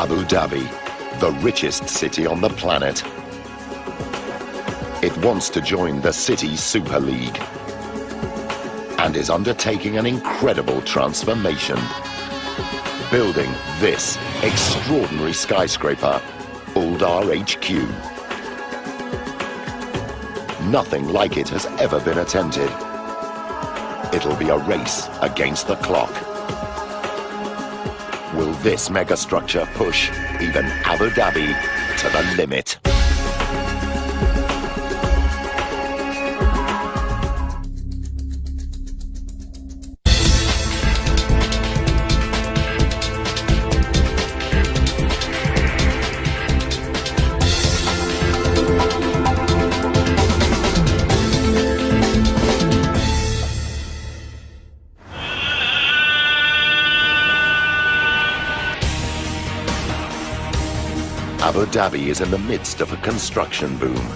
Abu Dhabi, the richest city on the planet. It wants to join the City Super League and is undertaking an incredible transformation, building this extraordinary skyscraper, Uldar HQ. Nothing like it has ever been attempted. It'll be a race against the clock. Will this megastructure push even Abu Dhabi to the limit? Abu Dhabi is in the midst of a construction boom.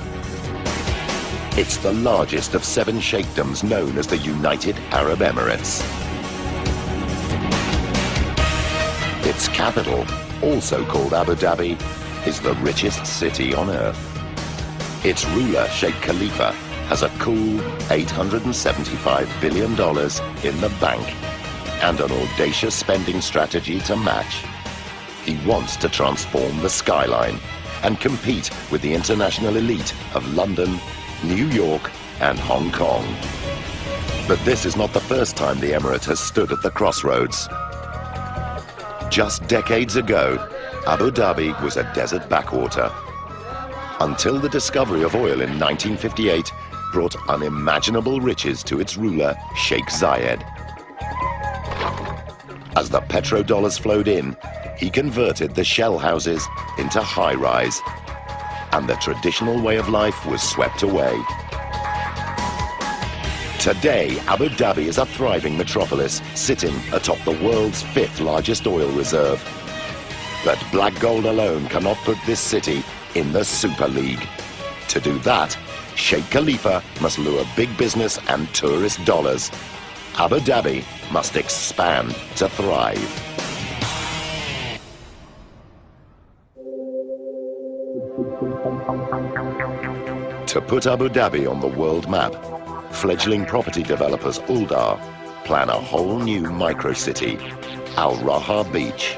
It's the largest of 7 sheikdoms known as the United Arab Emirates. Its capital, also called Abu Dhabi, is the richest city on earth. Its ruler, Sheikh Khalifa, has a cool $875 billion in the bank and an audacious spending strategy to match. He wants to transform the skyline and compete with the international elite of London, New York, and Hong Kong. But this is not the first time the Emirate has stood at the crossroads. Just decades ago, Abu Dhabi was a desert backwater, until the discovery of oil in 1958 brought unimaginable riches to its ruler, Sheikh Zayed. As the petrodollars flowed in, he converted the shell houses into high-rise, and the traditional way of life was swept away. Today, Abu Dhabi is a thriving metropolis, sitting atop the world's 5th largest oil reserve. But black gold alone cannot put this city in the Super League. To do that, Sheikh Khalifa must lure big business and tourist dollars. Abu Dhabi must expand to thrive. To put Abu Dhabi on the world map, fledgling property developers Uldar plan a whole new micro-city, Al Raha Beach.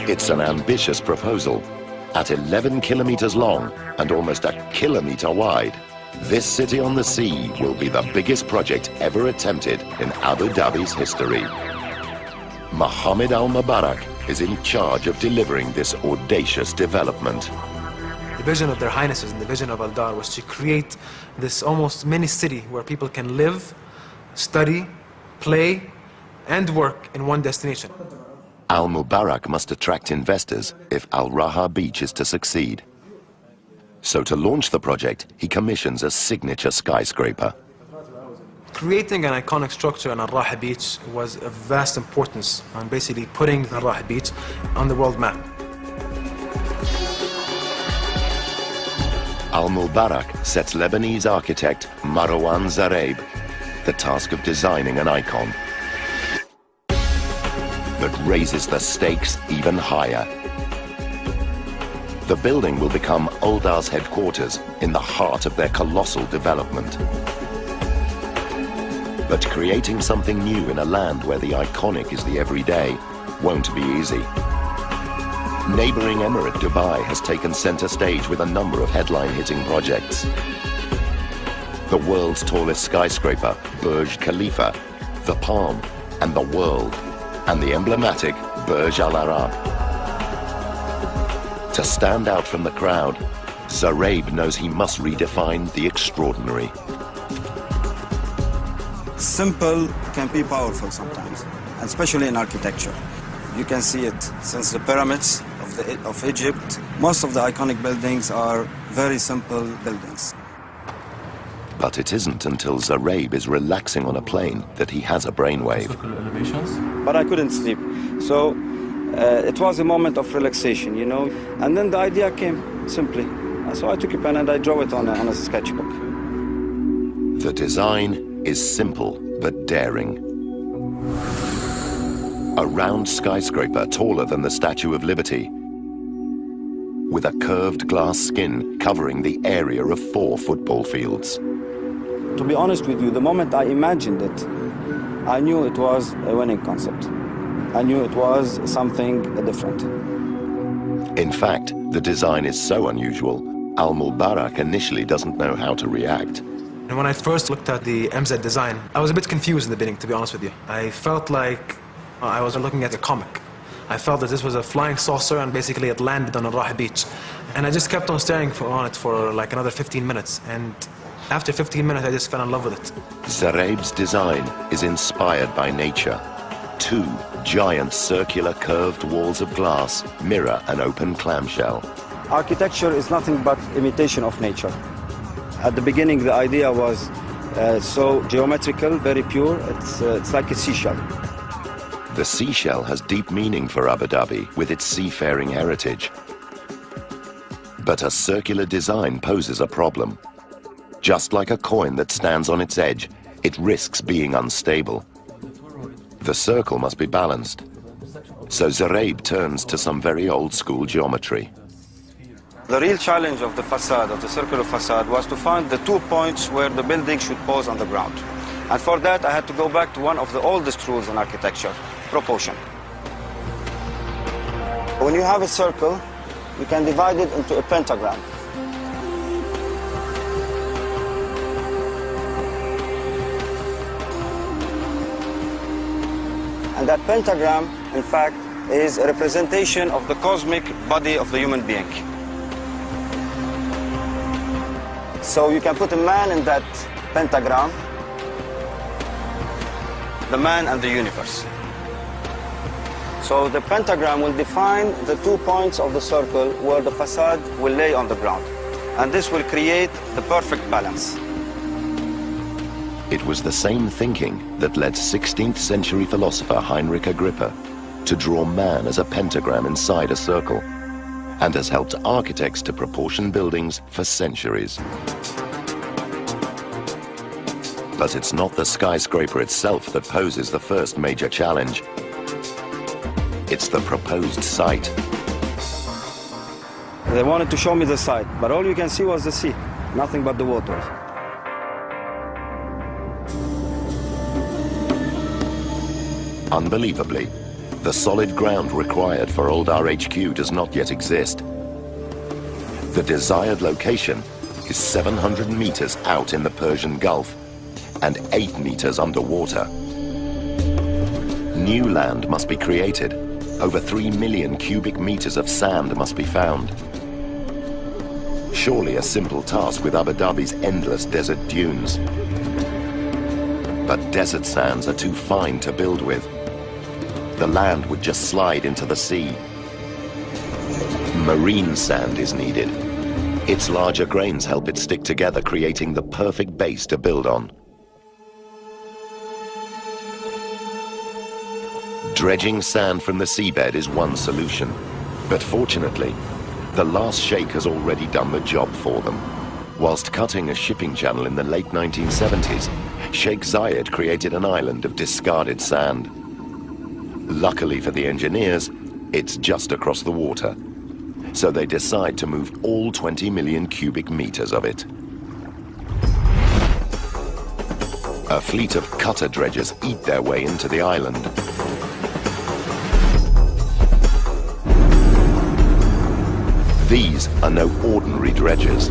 It's an ambitious proposal. At 11 kilometers long and almost a kilometer wide, this city on the sea will be the biggest project ever attempted in Abu Dhabi's history. Mohammed Al Mubarak is in charge of delivering this audacious development. The vision of their highnesses and the vision of Uldar was to create this almost mini city where people can live, study, play, and work in one destination. Al Mubarak must attract investors if Al Raha Beach is to succeed. So to launch the project, he commissions a signature skyscraper. Creating an iconic structure on Al Raha Beach was of vast importance on basically putting Al Raha Beach on the world map. Al Mubarak sets Lebanese architect Marwan Zareib the task of designing an icon that raises the stakes even higher. The building will become Uldar's headquarters in the heart of their colossal development. But creating something new in a land where the iconic is the everyday won't be easy. Neighboring Emirate Dubai has taken center stage with a number of headline-hitting projects. The world's tallest skyscraper, Burj Khalifa, the Palm, and the World, and the emblematic Burj Al Arab. To stand out from the crowd, Zareib knows he must redefine the extraordinary. Simple can be powerful sometimes, and especially in architecture. You can see it since the pyramids of Egypt. Most of the iconic buildings are very simple buildings. But it isn't until Zareib is relaxing on a plane that he has a brainwave. But I couldn't sleep, so it was a moment of relaxation, you know. And then the idea came simply. So I took a pen and I drew it on a sketchbook. The design is simple but daring. A round skyscraper taller than the Statue of Liberty, with a curved glass skin covering the area of 4 football fields. To be honest with you, the moment I imagined it, I knew it was a winning concept. I knew it was something different. In fact, the design is so unusual, Al-Mubarak initially doesn't know how to react. And when I first looked at the MZ design, I was a bit confused in the beginning, to be honest with you. I felt like I was looking at a comic. I felt that this was a flying saucer and basically it landed on Al-Rah beach. And I just kept on staring on it for like another 15 minutes. And after 15 minutes, I just fell in love with it. Zaraib's design is inspired by nature. 2 giant circular curved walls of glass mirror an open clamshell. Architecture is nothing but imitation of nature. At the beginning, the idea was so geometrical, very pure. It's like a seashell. The seashell has deep meaning for Abu Dhabi with its seafaring heritage. But a circular design poses a problem. Just like a coin that stands on its edge, it risks being unstable. The circle must be balanced. So Zaraib turns to some very old-school geometry. The real challenge of the facade, of the circular facade, was to find the 2 points where the building should pose on the ground. And for that, I had to go back to one of the oldest rules in architecture, proportion. When you have a circle, you can divide it into a pentagram. And that pentagram, in fact, is a representation of the cosmic body of the human being. So you can put a man in that pentagram, the man and the universe. So the pentagram will define the 2 points of the circle where the facade will lay on the ground. And this will create the perfect balance. It was the same thinking that led 16th century philosopher Heinrich Agrippa to draw man as a pentagram inside a circle, and has helped architects to proportion buildings for centuries. But it's not the skyscraper itself that poses the first major challenge. It's the proposed site. They wanted to show me the site, but all you can see was the sea, nothing but the waters. Unbelievably, the solid ground required for Old RHQ does not yet exist. The desired location is 700 meters out in the Persian Gulf and 8 meters underwater. New land must be created. Over 3 million cubic meters of sand must be found. Surely a simple task with Abu Dhabi's endless desert dunes. But desert sands are too fine to build with. The land would just slide into the sea. Marine sand is needed. Its larger grains help it stick together, creating the perfect base to build on. Dredging sand from the seabed is one solution, but fortunately, the last sheikh has already done the job for them. Whilst cutting a shipping channel in the late 1970s, Sheikh Zayed created an island of discarded sand. Luckily for the engineers, it's just across the water, so they decide to move all 20 million cubic meters of it. A fleet of cutter dredgers eat their way into the island. These are no ordinary dredgers.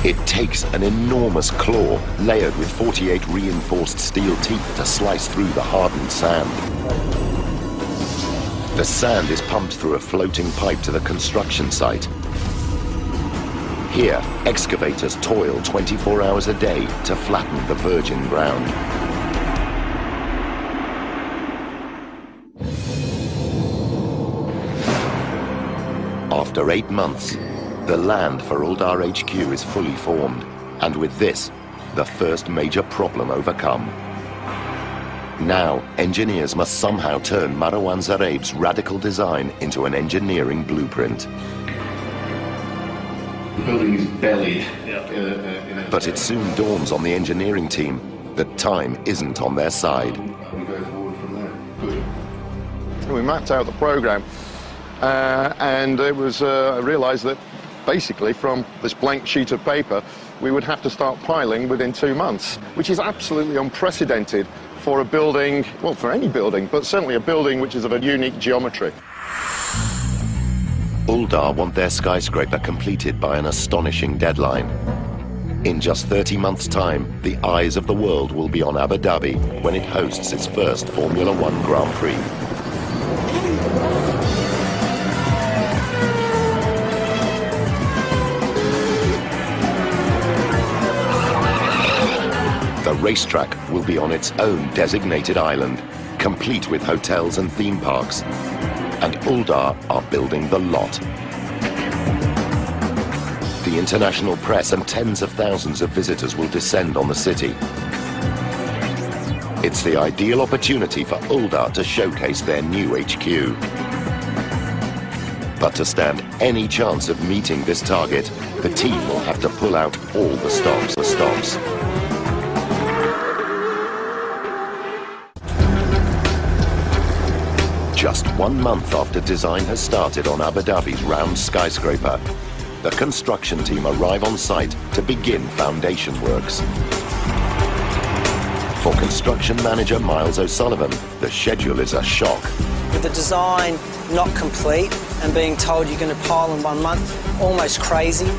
It takes an enormous claw layered with 48 reinforced steel teeth to slice through the hardened sand. The sand is pumped through a floating pipe to the construction site. Here, excavators toil 24 hours a day to flatten the virgin ground. After 8 months, the land for Old RHQ is fully formed, and with this, the first major problem overcome. Now, engineers must somehow turn Marwan Zaraib's radical design into an engineering blueprint. The building is bellied. But it soon dawns on the engineering team that time isn't on their side. We mapped out the program and it was, I realized that basically from this blank sheet of paper we would have to start piling within 2 months, which is absolutely unprecedented for a building, well, for any building, but certainly a building which is of a unique geometry. Uldar want their skyscraper completed by an astonishing deadline. In just 30 months' time, the eyes of the world will be on Abu Dhabi when it hosts its first Formula One Grand Prix. The racetrack will be on its own designated island, complete with hotels and theme parks. And Uldar are building the lot. The international press and tens of thousands of visitors will descend on the city. It's the ideal opportunity for Uldar to showcase their new HQ. But to stand any chance of meeting this target, the team will have to pull out all the stops. Just 1 month after design has started on Abu Dhabi's round skyscraper, the construction team arrive on site to begin foundation works. For construction manager Miles O'Sullivan, the schedule is a shock. With the design not complete and being told you're going to pile in 1 month, almost crazy.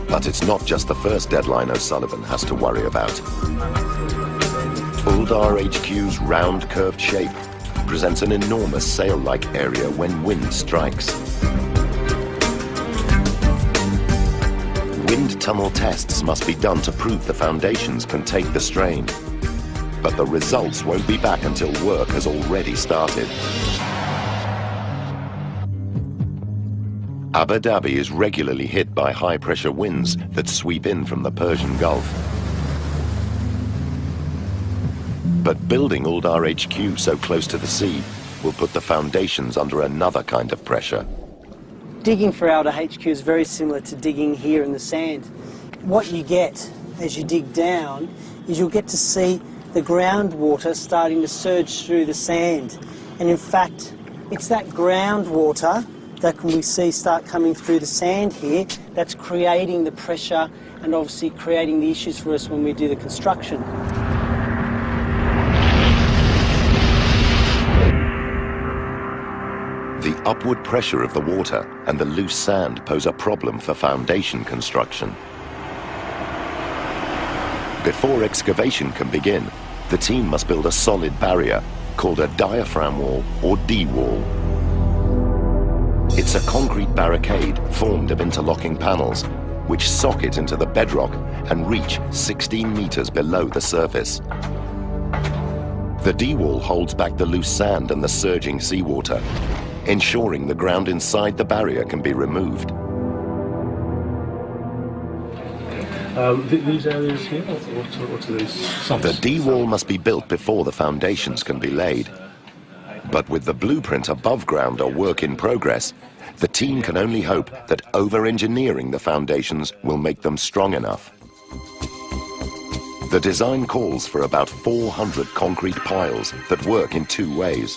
But it's not just the first deadline O'Sullivan has to worry about. Uldar HQ's round curved shape presents an enormous sail-like area when wind strikes. Wind tunnel tests must be done to prove the foundations can take the strain. But the results won't be back until work has already started. Abu Dhabi is regularly hit by high-pressure winds that sweep in from the Persian Gulf. But building Uldar HQ so close to the sea will put the foundations under another kind of pressure. Digging for Uldar HQ is very similar to digging here in the sand. What you get as you dig down is you'll get to see the groundwater starting to surge through the sand. And in fact, it's that groundwater that we see start coming through the sand here that's creating the pressure and obviously creating the issues for us when we do the construction. The upward pressure of the water and the loose sand pose a problem for foundation construction. Before excavation can begin, the team must build a solid barrier called a diaphragm wall or D-wall. It's a concrete barricade formed of interlocking panels which socket into the bedrock and reach 16 meters below the surface. The D-wall holds back the loose sand and the surging seawater, ensuring the ground inside the barrier can be removed. These areas here, what are these? The D-wall must be built before the foundations can be laid. But with the blueprint above ground or work in progress, the team can only hope that over-engineering the foundations will make them strong enough. The design calls for about 400 concrete piles that work in 2 ways.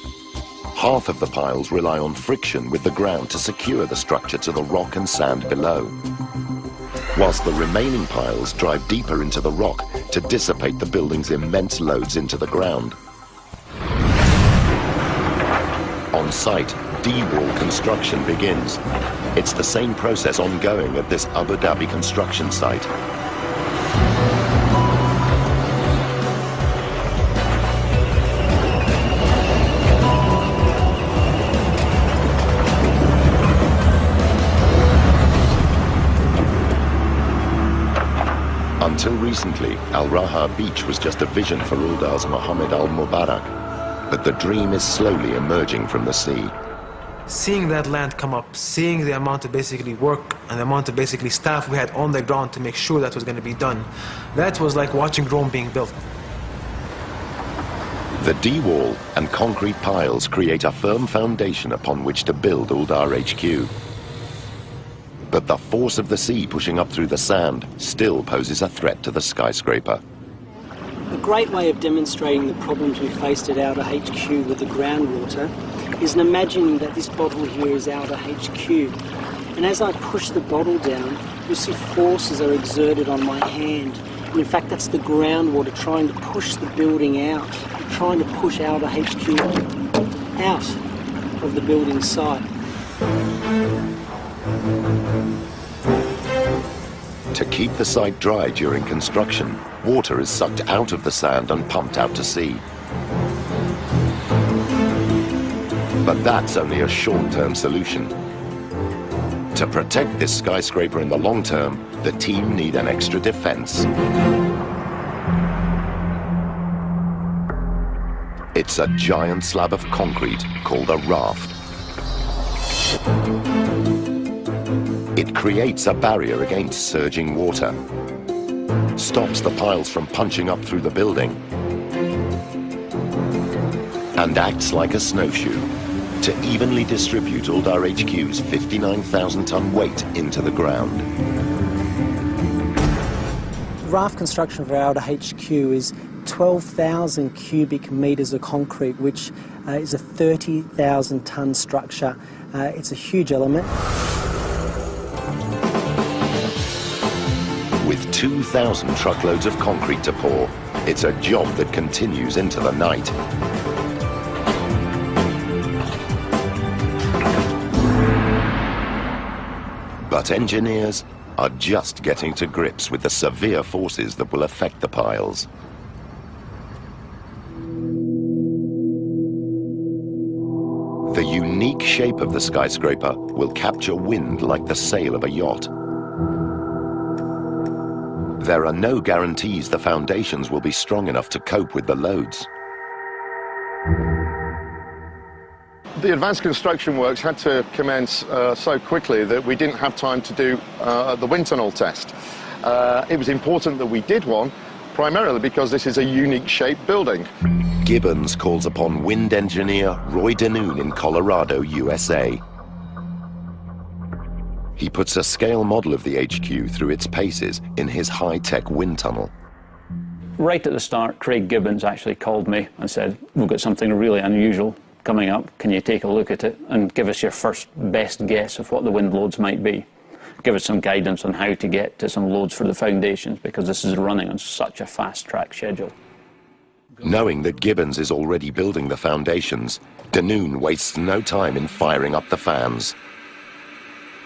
Half of the piles rely on friction with the ground to secure the structure to the rock and sand below, whilst the remaining piles drive deeper into the rock to dissipate the building's immense loads into the ground. On site, D-wall construction begins. It's the same process ongoing at this Abu Dhabi construction site. Until recently, Al Raha Beach was just a vision for Uldar's Mohammed Al Mubarak, but the dream is slowly emerging from the sea. Seeing that land come up, seeing the amount of basically work and the amount of basically staff we had on the ground to make sure that was going to be done, that was like watching Rome being built. The D-wall and concrete piles create a firm foundation upon which to build Uldar HQ. But the force of the sea pushing up through the sand still poses a threat to the skyscraper. A great way of demonstrating the problems we faced at Outer HQ with the groundwater is in imagining that this bottle here is Outer HQ. And as I push the bottle down, you'll see forces are exerted on my hand. And in fact, that's the groundwater trying to push the building out, trying to push Outer HQ out of the building site. To keep the site dry during construction, water is sucked out of the sand and pumped out to sea. But that's only a short-term solution. To protect this skyscraper in the long term, the team need an extra defense. It's a giant slab of concrete called a raft. It creates a barrier against surging water, stops the piles from punching up through the building, and acts like a snowshoe to evenly distribute Uldar HQ's 59,000-ton weight into the ground. Raft construction for Outer HQ is 12,000 cubic metres of concrete, which is a 30,000-ton structure. It's a huge element. With 2,000 truckloads of concrete to pour, it's a job that continues into the night. But engineers are just getting to grips with the severe forces that will affect the piles. The unique shape of the skyscraper will capture wind like the sail of a yacht. There are no guarantees the foundations will be strong enough to cope with the loads. The advanced construction works had to commence so quickly that we didn't have time to do the wind tunnel test. It was important that we did one, primarily because this is a unique shaped building. Gibbons calls upon wind engineer Roy Denoon in Colorado, USA. He puts a scale model of the HQ through its paces in his high-tech wind tunnel. Right at the start, Craig Gibbons actually called me and said, "We've got something really unusual coming up. Can you take a look at it and give us your first best guess of what the wind loads might be? Give us some guidance on how to get to some loads for the foundations, because this is running on such a fast-track schedule." Knowing that Gibbons is already building the foundations, Denoon wastes no time in firing up the fans.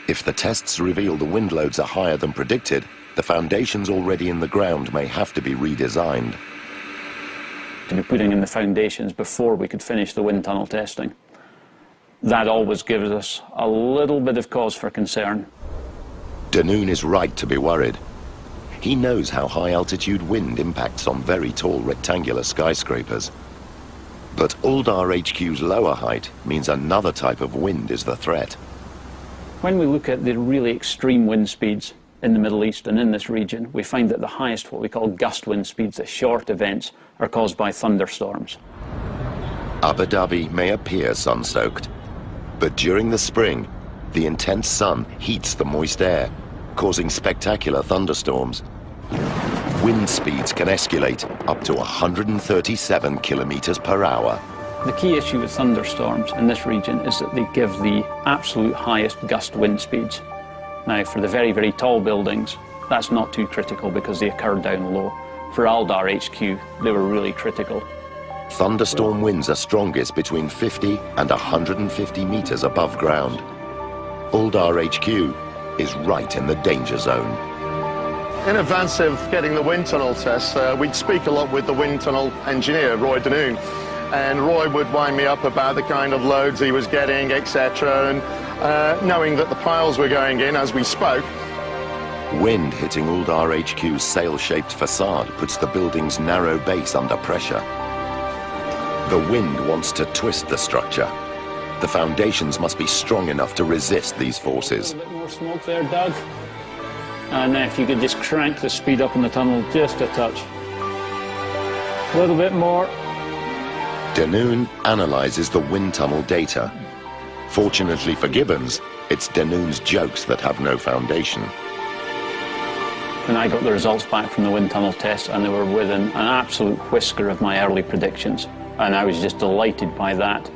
If the tests reveal the wind loads are higher than predicted, the foundations already in the ground may have to be redesigned. To be putting in the foundations before we could finish the wind tunnel testing, that always gives us a little bit of cause for concern. Denoon is right to be worried. He knows how high-altitude wind impacts on very tall rectangular skyscrapers. But Uldar HQ's lower height means another type of wind is the threat. When we look at the really extreme wind speeds in the Middle East and in this region, we find that the highest, what we call gust wind speeds, the short events, are caused by thunderstorms. Abu Dhabi may appear sun-soaked, but during the spring, the intense sun heats the moist air, causing spectacular thunderstorms. Wind speeds can escalate up to 137 kilometers per hour. The key issue with thunderstorms in this region is that they give the absolute highest gust wind speeds. Now, for the very, very tall buildings, that's not too critical because they occur down low. For Uldar HQ, they were really critical. Thunderstorm winds are strongest between 50 and 150 meters above ground. Uldar HQ is right in the danger zone. In advance of getting the wind tunnel test, we'd speak a lot with the wind tunnel engineer, Roy Denoon. And Roy would wind me up about the kind of loads he was getting, etc. And knowing that the piles were going in as we spoke. Wind hitting Uldar HQ's sail-shaped facade puts the building's narrow base under pressure. The wind wants to twist the structure. The foundations must be strong enough to resist these forces. A little bit more smoke there, Doug. And if you could just crank the speed up in the tunnel just a touch. A little bit more. Denoon analyzes the wind tunnel data. Fortunately for Gibbons, It's Denoon's jokes that have no foundation. And I got the results back from the wind tunnel test, and they were within an absolute whisker of my early predictions. And I was just delighted by that.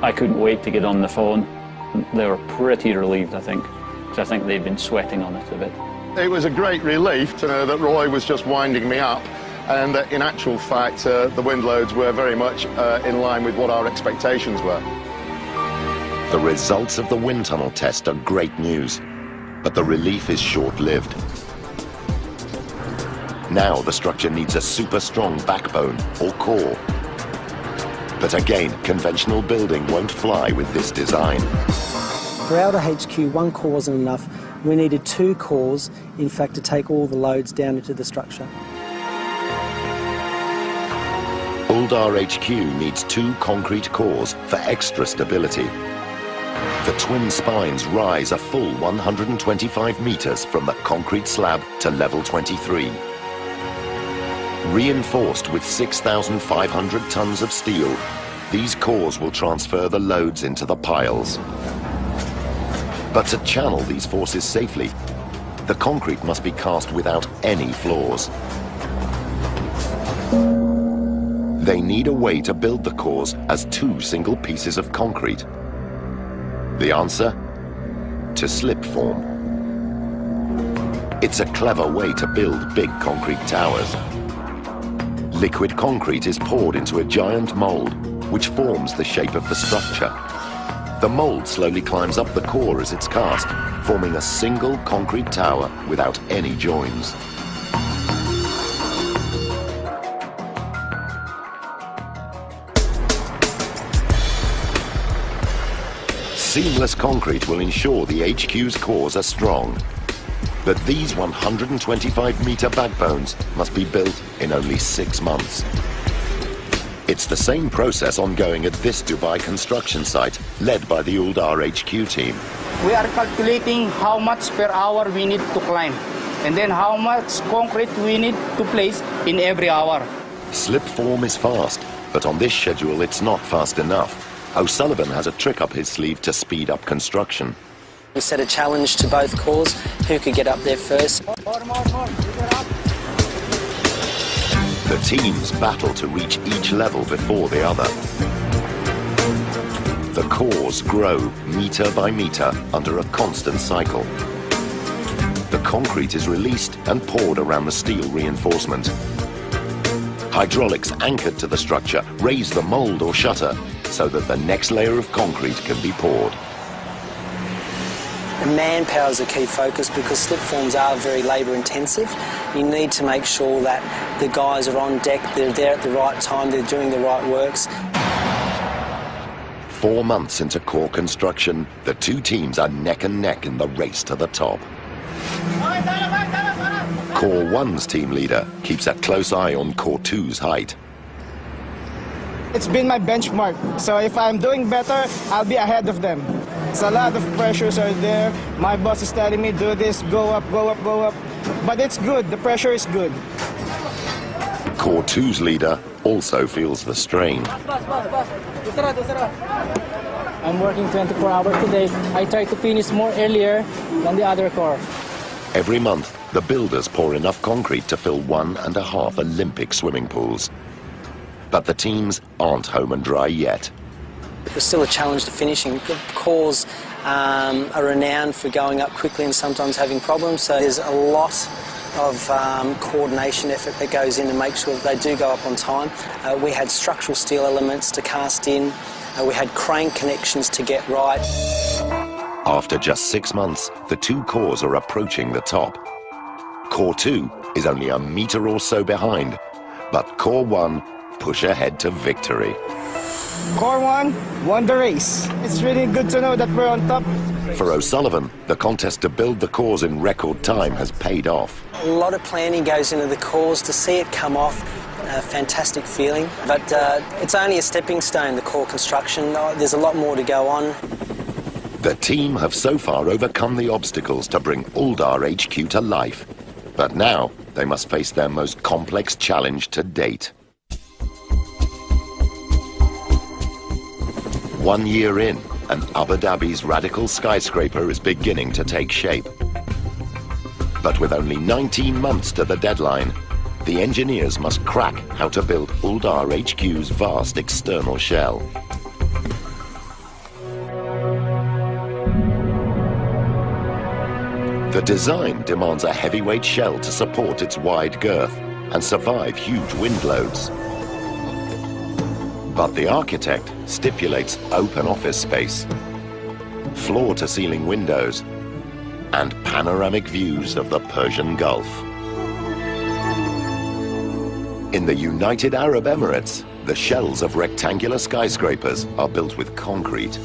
I couldn't wait to get on the phone. They were pretty relieved, I think, because I think they'd been sweating on it a bit. It was a great relief to know that Roy was just winding me up, and that in actual fact the wind loads were very much in line with what our expectations were. The results of the wind tunnel test are great news, but the relief is short-lived. Now the structure needs a super strong backbone or core. But again, conventional building won't fly with this design. For Alder HQ, one core wasn't enough. We needed 2 cores, in fact, to take all the loads down into the structure. Uldar HQ needs 2 concrete cores for extra stability. The twin spines rise a full 125 meters from the concrete slab to level 23. Reinforced with 6,500 tons of steel, these cores will transfer the loads into the piles. But to channel these forces safely, the concrete must be cast without any flaws. They need a way to build the cores as 2 single pieces of concrete. The answer? To slip form. It's a clever way to build big concrete towers. Liquid concrete is poured into a giant mold, which forms the shape of the structure. The mold slowly climbs up the core as it's cast, forming a single concrete tower without any joins. Seamless concrete will ensure the HQ's cores are strong. But these 125-meter backbones must be built in only 6 months. It's the same process ongoing at this Dubai construction site, led by the Uldar HQ team. We are calculating how much per hour we need to climb, and then how much concrete we need to place in every hour. Slip form is fast, but on this schedule it's not fast enough. O'Sullivan has a trick up his sleeve to speed up construction. We set a challenge to both cores, who could get up there first. More. The teams battle to reach each level before the other. The cores grow meter by meter under a constant cycle. The concrete is released and poured around the steel reinforcement. Hydraulics anchored to the structure raise the mold or shutter so that the next layer of concrete can be poured. Manpower is a key focus because slip forms are very labour intensive. You need to make sure that the guys are on deck, they're there at the right time, they're doing the right works. 4 months into core construction, the 2 teams are neck and neck in the race to the top. Core 1's team leader keeps a close eye on Core 2's height. It's been my benchmark, so if I'm doing better, I'll be ahead of them. So a lot of pressures are there. My boss is telling me, do this, go up, go up, go up. But it's good, the pressure is good. Core 2's leader also feels the strain. I'm working 24 hours today. I try to finish more earlier than the other core. Every month, the builders pour enough concrete to fill 1.5 Olympic swimming pools. But the teams aren't home and dry yet. There's still a challenge to finishing. Cores are renowned for going up quickly and sometimes having problems, so there's a lot of coordination effort that goes in to make sure that they do go up on time. We had structural steel elements to cast in. We had crane connections to get right. After just 6 months, the 2 cores are approaching the top. Core 2 is only a meter or so behind, but Core 1 push ahead to victory. Core 1 won the race. It's really good to know that we're on top. For O'Sullivan, the contest to build the cores in record time has paid off. A lot of planning goes into the cores. To see it come off, a fantastic feeling. But it's only a stepping stone, the core construction. There's a lot more to go on. The team have so far overcome the obstacles to bring Uldar HQ to life. But now they must face their most complex challenge to date. 1 year in, and Abu Dhabi's radical skyscraper is beginning to take shape. But with only 19 months to the deadline, the engineers must crack how to build Uldar HQ's vast external shell. The design demands a heavyweight shell to support its wide girth and survive huge wind loads. But the architect stipulates open office space, floor-to-ceiling windows, and panoramic views of the Persian Gulf. In the United Arab Emirates, the shells of rectangular skyscrapers are built with concrete.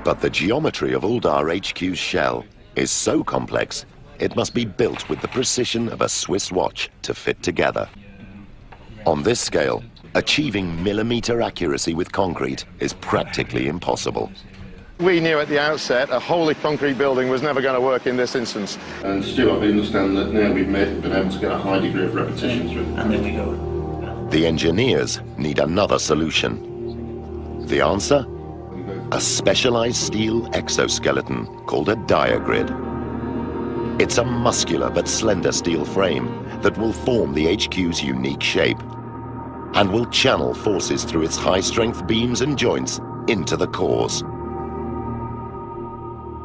But the geometry of Uldar HQ's shell is so complex, it must be built with the precision of a Swiss watch to fit together. On this scale, achieving millimeter accuracy with concrete is practically impossible. We knew at the outset a wholly concrete building was never going to work in this instance. And still, I understand that now we've been able to get a high degree of repetition through. And there we go. The engineers need another solution. The answer? A specialized steel exoskeleton called a diagrid. It's a muscular but slender steel frame that will form the HQ's unique shape and will channel forces through its high-strength beams and joints into the cores.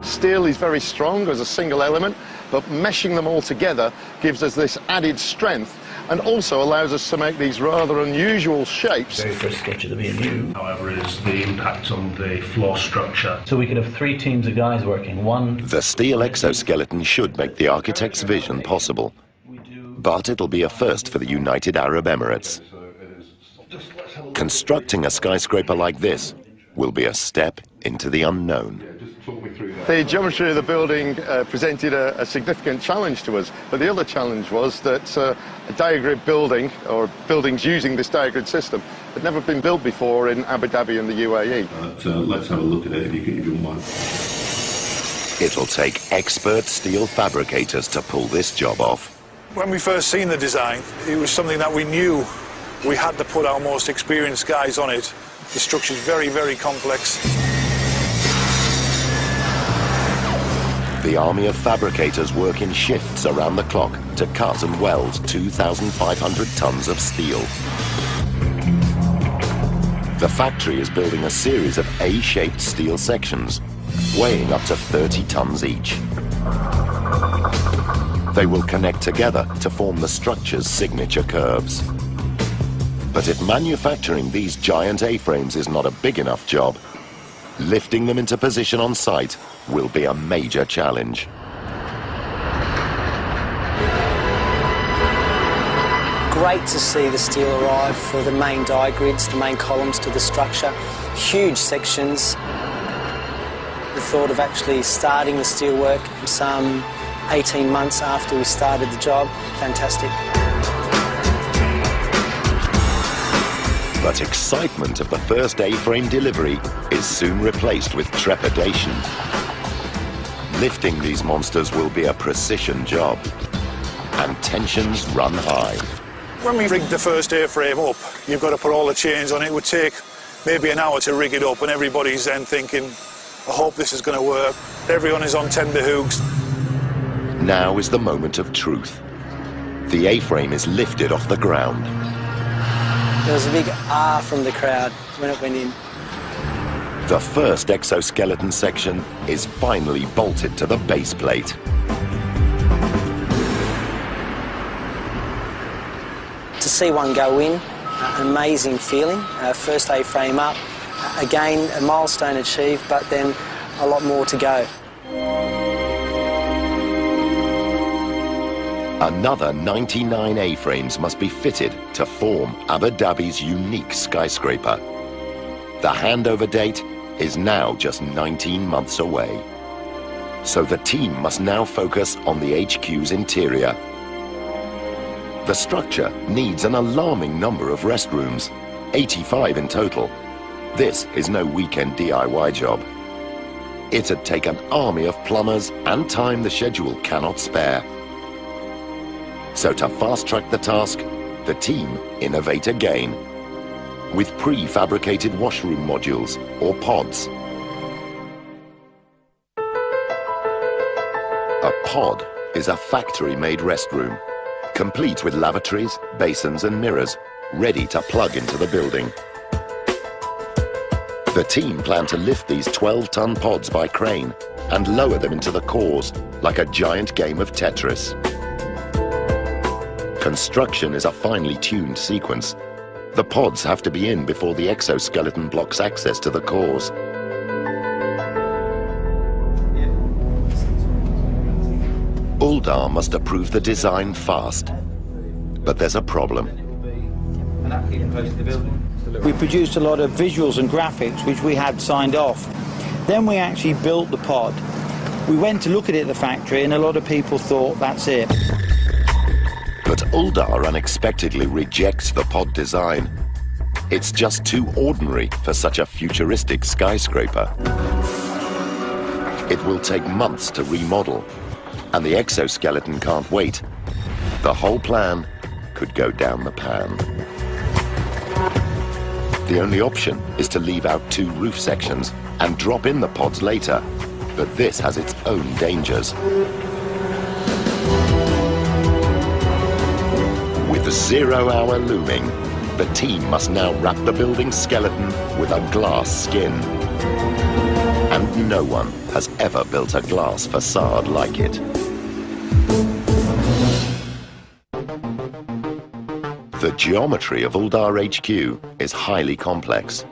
Steel is very strong as a single element, but meshing them all together gives us this added strength and also allows us to make these rather unusual shapes. The very first sketch of the B&U, however, is the impact on the floor structure. So we could have 3 teams of guys working. The steel exoskeleton should make the architect's vision possible, but it'll be a first for the United Arab Emirates. Constructing a skyscraper like this will be a step into the unknown. The geometry of the building presented a significant challenge to us, but the other challenge was that a diagrid building, or buildings using this diagrid system, had never been built before in Abu Dhabi and the UAE. Let's have a look at it if you don't mind. It'll take expert steel fabricators to pull this job off. When we first seen the design, it was something that we knew we had to put our most experienced guys on it. The structure's very, very complex. The army of fabricators work in shifts around the clock to cut and weld 2,500 tons of steel. The factory is building a series of A-shaped steel sections, weighing up to 30 tons each. They will connect together to form the structure's signature curves. But if manufacturing these giant A-frames is not a big enough job, lifting them into position on site will be a major challenge. Great to see the steel arrive for the main diagrids, the main columns to the structure. Huge sections. The thought of actually starting the steelwork some 18 months after we started the job, fantastic. But excitement of the first A-frame delivery is soon replaced with trepidation. Lifting these monsters will be a precision job, and tensions run high. When we rigged the first A-frame up, you've got to put all the chains on it. It would take maybe an hour to rig it up, and everybody's then thinking, I hope this is going to work. Everyone is on tender hooks. Now is the moment of truth. The A-frame is lifted off the ground. There was a big ah from the crowd when it went in. The first exoskeleton section is finally bolted to the base plate. To see one go in, an amazing feeling. First A-frame up, again a milestone achieved, but then a lot more to go. Another 99 A-frames must be fitted to form Abu Dhabi's unique skyscraper. The handover date is now just 19 months away. So the team must now focus on the HQ's interior. The structure needs an alarming number of restrooms, 85 in total. This is no weekend DIY job. It'd take an army of plumbers and time the schedule cannot spare. So to fast-track the task, the team innovate again. with prefabricated washroom modules or pods. A pod is a factory-made restroom, complete with lavatories, basins and mirrors, ready to plug into the building. The team plan to lift these 12-ton pods by crane and lower them into the cores like a giant game of Tetris. Construction is a finely tuned sequence. The pods have to be in before the exoskeleton blocks access to the cores. Uldar must approve the design fast, but there's a problem. We produced a lot of visuals and graphics which we had signed off. Then we actually built the pod. We went to look at it at the factory and a lot of people thought that's it. But Uldar unexpectedly rejects the pod design. It's just too ordinary for such a futuristic skyscraper. It will take months to remodel, and the exoskeleton can't wait. The whole plan could go down the pan. The only option is to leave out 2 roof sections and drop in the pods later, but this has its own dangers. With 0 hour looming, the team must now wrap the building's skeleton with a glass skin. And no one has ever built a glass facade like it. The geometry of Uldar HQ is highly complex.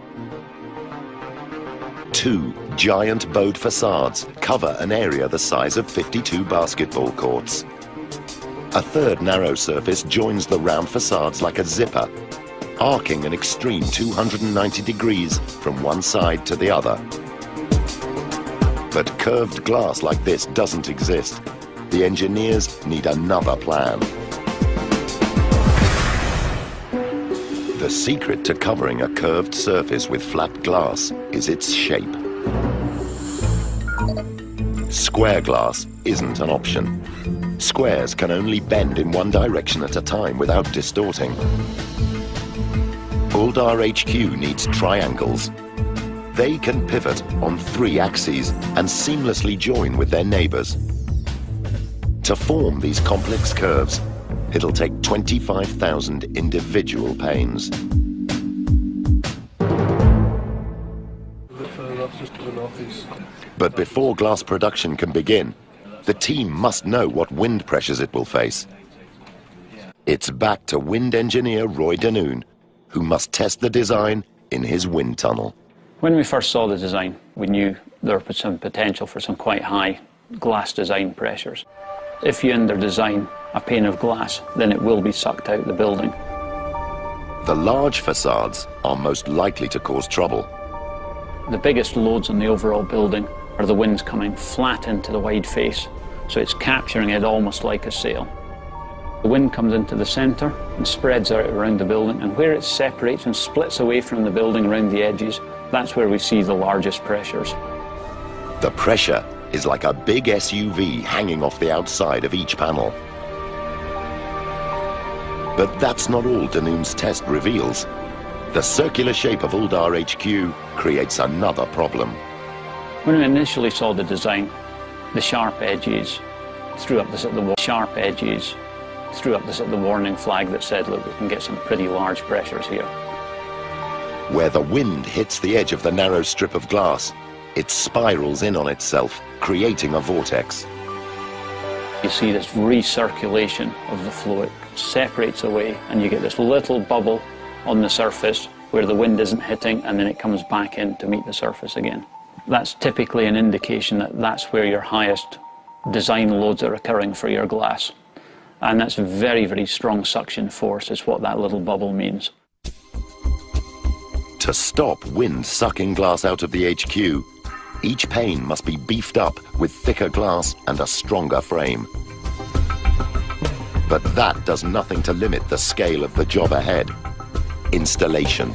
2 giant bowed facades cover an area the size of 52 basketball courts. A 3rd narrow surface joins the round facades like a zipper, arcing an extreme 290 degrees from one side to the other. But curved glass like this doesn't exist. The engineers need another plan. The secret to covering a curved surface with flat glass is its shape. Square glass isn't an option. Squares can only bend in one direction at a time without distorting. Uldar HQ needs triangles. They can pivot on 3 axes and seamlessly join with their neighbors. To form these complex curves, it'll take 25,000 individual panes. But before glass production can begin, the team must know what wind pressures it will face. It's back to wind engineer Roy Danoon, who must test the design in his wind tunnel. When we first saw the design, we knew there was some potential for some quite high glass design pressures. If you under-design a pane of glass, then it will be sucked out the building. The large facades are most likely to cause trouble. The biggest loads on the overall building are the winds coming flat into the wide face, so it's capturing it almost like a sail. The wind comes into the centre and spreads out around the building, and where it separates and splits away from the building around the edges, that's where we see the largest pressures. The pressure is like a big SUV hanging off the outside of each panel. But that's not all Danoon's test reveals. The circular shape of Uldar HQ creates another problem. When we initially saw the design, the sharp edges threw up the warning flag that said, look, we can get some pretty large pressures here. Where the wind hits the edge of the narrow strip of glass, it spirals in on itself, creating a vortex. You see this recirculation of the flow. It separates away and you get this little bubble on the surface where the wind isn't hitting, and then it comes back in to meet the surface again. That's typically an indication that that's where your highest design loads are occurring for your glass. And that's a very, very strong suction force is what that little bubble means. To stop wind sucking glass out of the HQ, each pane must be beefed up with thicker glass and a stronger frame. But that does nothing to limit the scale of the job ahead: installation.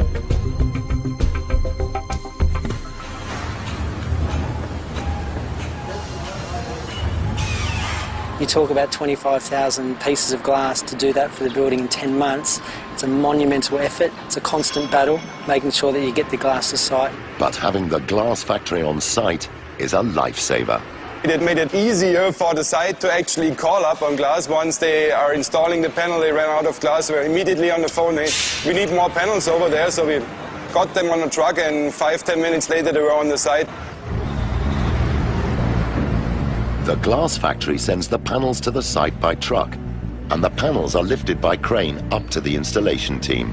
You talk about 25,000 pieces of glass. To do that for the building in 10 months, It's a monumental effort. It's a constant battle, making sure that you get the glass to site. But having the glass factory on site is a lifesaver. It made it easier for the site to actually call up on glass. Once they are installing the panel, they ran out of glass, we're immediately on the phone. We need more panels over there, so we got them on a truck, and 5–10 minutes later they were on the site. The glass factory sends the panels to the site by truck, and the panels are lifted by crane up to the installation team.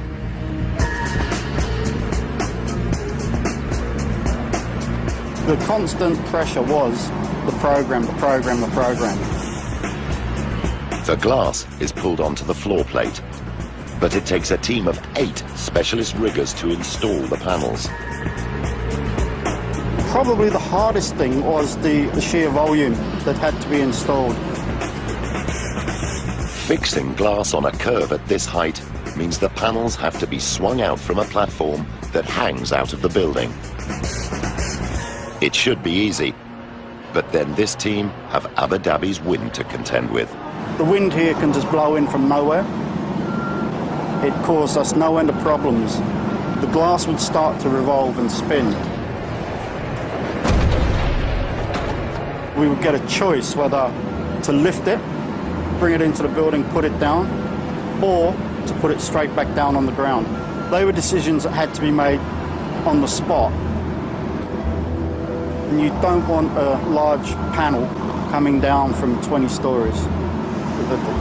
The constant pressure was the program. The glass is pulled onto the floor plate, but it takes a team of 8 specialist riggers to install the panels. Probably the hardest thing was the sheer volume that had to be installed. Fixing glass on a curve at this height means the panels have to be swung out from a platform that hangs out of the building. It should be easy, but then this team have Abu Dhabi's wind to contend with. The wind here can just blow in from nowhere. It caused us no end of problems. The glass would start to revolve and spin. We would get a choice whether to lift it, bring it into the building, put it down, or to put it straight back down on the ground. They were decisions that had to be made on the spot. And you don't want a large panel coming down from 20 stories.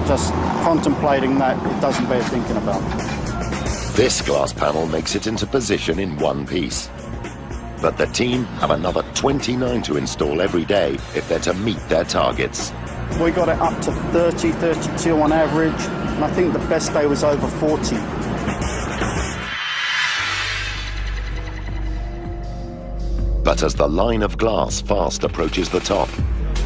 Just contemplating that, it doesn't bear thinking about. This glass panel makes it into position in one piece. But the team have another 29 to install every day if they're to meet their targets. We got it up to 30, 32 on average, and I think the best day was over 40. But as the line of glass fast approaches the top,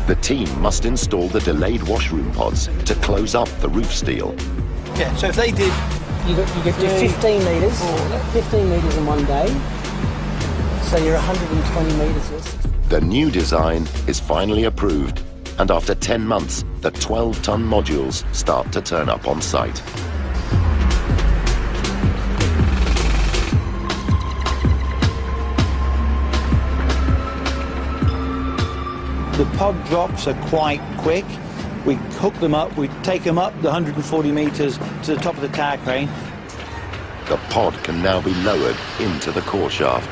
the team must install the delayed washroom pods to close up the roof steel. Yeah, so if they did... You get to 15 metres, 15 metres in one day, so you're 120 metres. The new design is finally approved, and after 10 months, the 12-ton modules start to turn up on site. The pod drops are quite quick. We hook them up, we take them up the 140 metres to the top of the tower crane. The pod can now be lowered into the core shaft.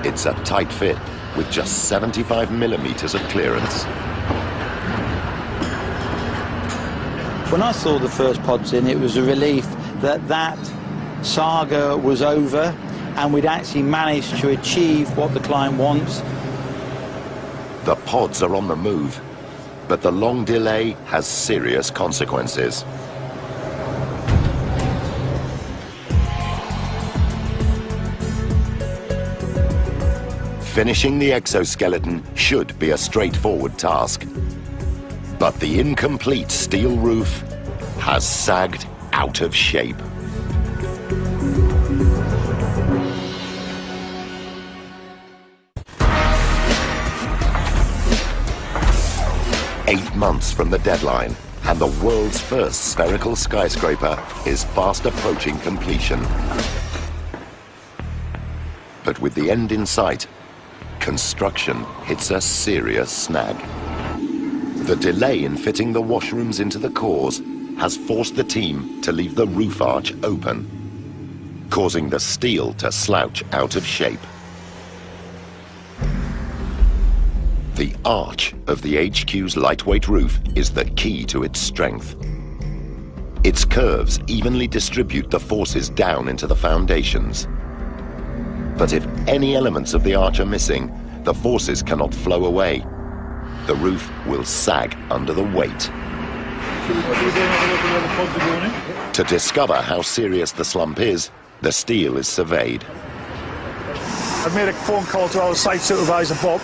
It's a tight fit with just 75 millimeters of clearance. When I saw the first pods in, it was a relief that that saga was over and we'd actually managed to achieve what the client wants. The pods are on the move, but the long delay has serious consequences. Finishing the exoskeleton should be a straightforward task, but the incomplete steel roof has sagged out of shape. Eight months from the deadline, and the world's first spherical skyscraper is fast approaching completion. But with the end in sight, construction hits a serious snag. The delay in fitting the washrooms into the cores has forced the team to leave the roof arch open, causing the steel to slouch out of shape. The arch of the HQ's lightweight roof is the key to its strength. Its curves evenly distribute the forces down into the foundations. But if any elements of the arch are missing, the forces cannot flow away. The roof will sag under the weight. To discover how serious the slump is, the steel is surveyed. I made a phone call to our site supervisor, Bob,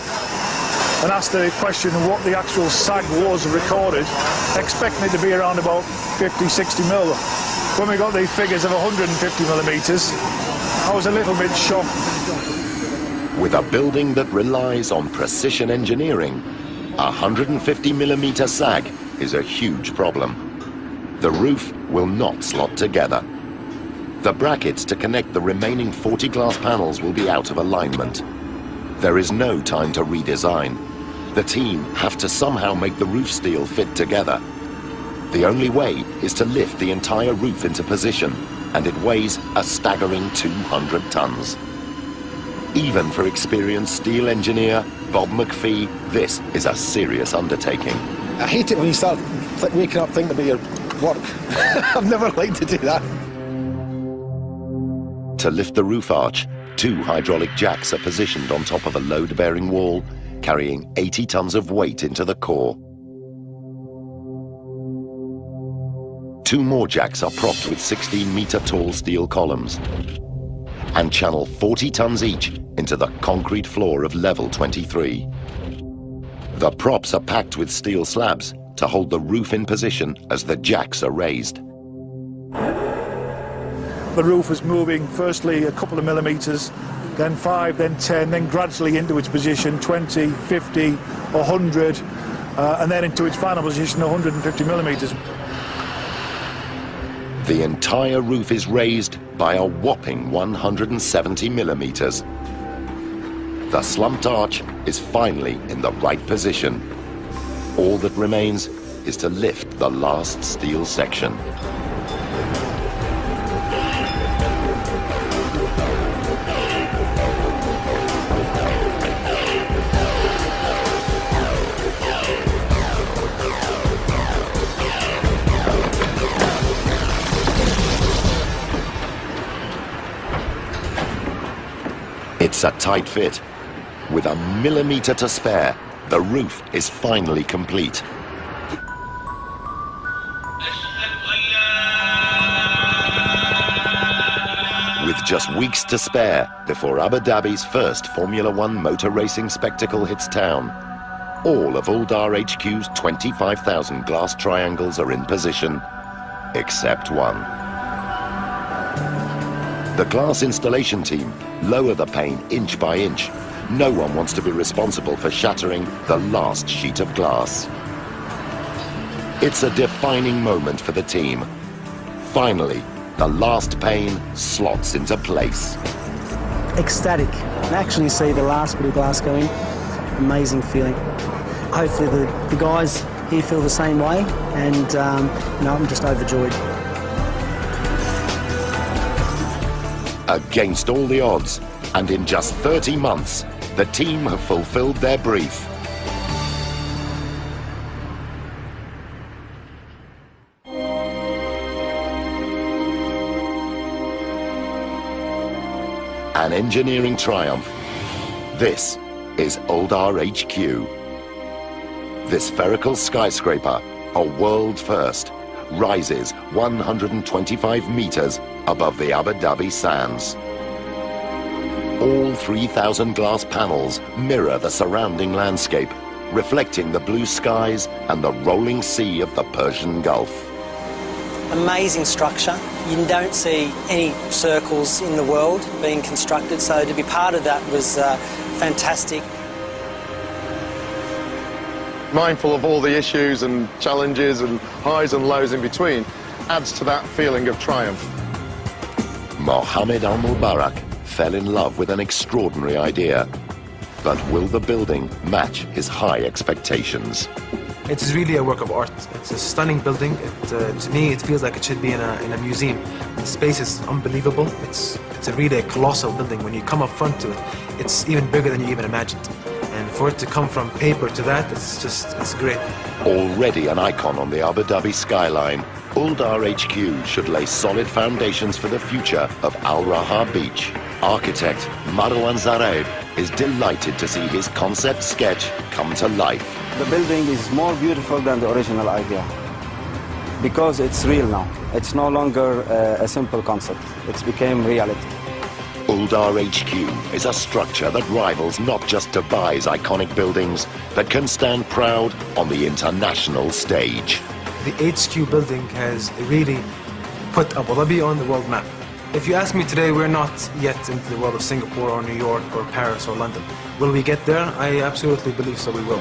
and asked the question of what the actual sag was recorded, expecting it to be around about 50, 60 mil. When we got the figures of 150 millimetres, I was a little bit shocked. With a building that relies on precision engineering, a 150 millimetre sag is a huge problem. The roof will not slot together. The brackets to connect the remaining 40 glass panels will be out of alignment. There is no time to redesign. The team have to somehow make the roof steel fit together. The only way is to lift the entire roof into position, and it weighs a staggering 200 tons. Even for experienced steel engineer Bob McPhee, this is a serious undertaking. I hate it when you start waking up thinking about your work. I've never liked to do that. To lift the roof arch, 2 hydraulic jacks are positioned on top of a load-bearing wall, carrying 80 tons of weight into the core. 2 more jacks are propped with 16-meter-tall steel columns and channel 40 tons each into the concrete floor of level 23. The props are packed with steel slabs to hold the roof in position as the jacks are raised. The roof was moving firstly a couple of millimetres, then 5, then 10, then gradually into its position, 20, 50, 100, and then into its final position, 150 millimetres. The entire roof is raised by a whopping 170 millimeters. The slumped arch is finally in the right position. All that remains is to lift the last steel section. It's a tight fit. With a millimeter to spare, the roof is finally complete. With just weeks to spare before Abu Dhabi's first Formula One motor racing spectacle hits town, all of Uldar HQ's 25,000 glass triangles are in position, except one. The glass installation team lower the pane inch by inch. No one wants to be responsible for shattering the last sheet of glass. It's a defining moment for the team. Finally, the last pane slots into place. Ecstatic. Actually see the last bit of glass go in. Amazing feeling. Hopefully the guys here feel the same way, and I'm just overjoyed. Against all the odds, and in just 30 months, the team have fulfilled their brief. An engineering triumph. This is Uldar HQ. This spherical skyscraper, a world first, rises 125 meters above the Abu Dhabi sands. All 3,000 glass panels mirror the surrounding landscape, reflecting the blue skies and the rolling sea of the Persian Gulf. Amazing structure. You don't see any circles in the world being constructed, so to be part of that was fantastic. Mindful of all the issues and challenges and highs and lows in between adds to that feeling of triumph. Mohammed Al-Mubarak fell in love with an extraordinary idea. But will the building match his high expectations? It's really a work of art. It's a stunning building. To me, it feels like it should be in a museum. The space is unbelievable. It's a really colossal building. When you come up front to it, it's even bigger than you even imagined. And for it to come from paper to that, it's great. Already an icon on the Abu Dhabi skyline, Uldar HQ should lay solid foundations for the future of Al Raha Beach. Architect Marwan Zareeb is delighted to see his concept sketch come to life. The building is more beautiful than the original idea because it's real now. It's no longer a simple concept. It's became reality. Uldar HQ is a structure that rivals not just Dubai's iconic buildings, but can stand proud on the international stage. The HQ building has really put Abu Dhabi on the world map. If you ask me today, we're not yet into the world of Singapore or New York or Paris or London. Will we get there? I absolutely believe so we will.